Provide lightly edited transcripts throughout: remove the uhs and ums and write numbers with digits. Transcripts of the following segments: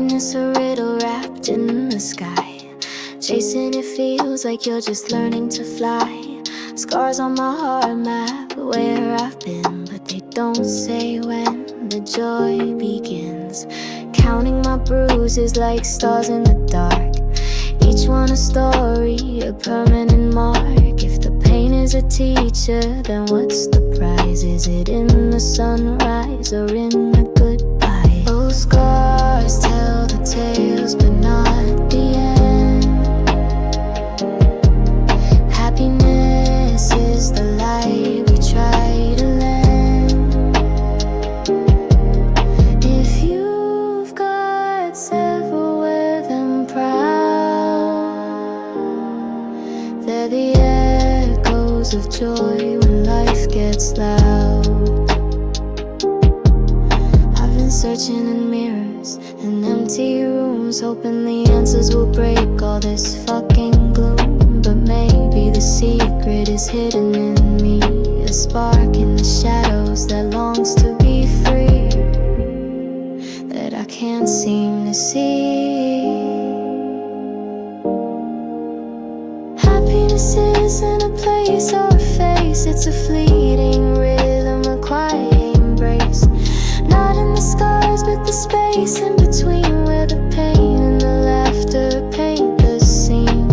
Happiness a riddle wrapped in the sky. Chasing it feels like you're just learning to fly. Scars on my heart map where I've been, but they don't say when the joy begins. Counting my bruises like stars in the dark, each one a story, a permanent mark. If the pain is a teacher, then what's the prize? Is it in the sunrise or in the goodbye? Oh, scars tell the tales, but not the end. Happiness is the light we try to lend. If you've got several, wear them proud. They're the echoes of joy when life gets loud. I've been searching in mirrors and empty rooms, hoping the answers will break all this fucking gloom. But maybe the secret is hidden in me, a spark in the shadows that longs to be free, that I can't seem to see. Happiness isn't a place or a face, it's a fleeting rhythm, a quiet embrace. Not in the scars, but the space in between, where the pain and the laughter paint the scene.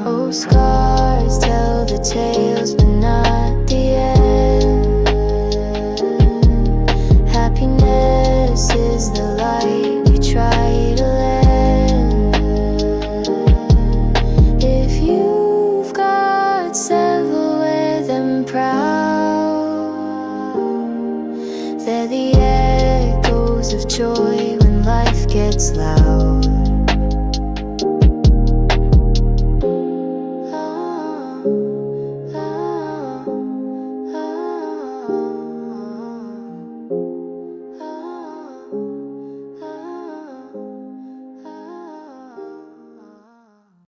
Oh, scars tell the tales, but not the end. Happiness is the light we try to lend. If you've got several, wear them proud. They're the echoes of joy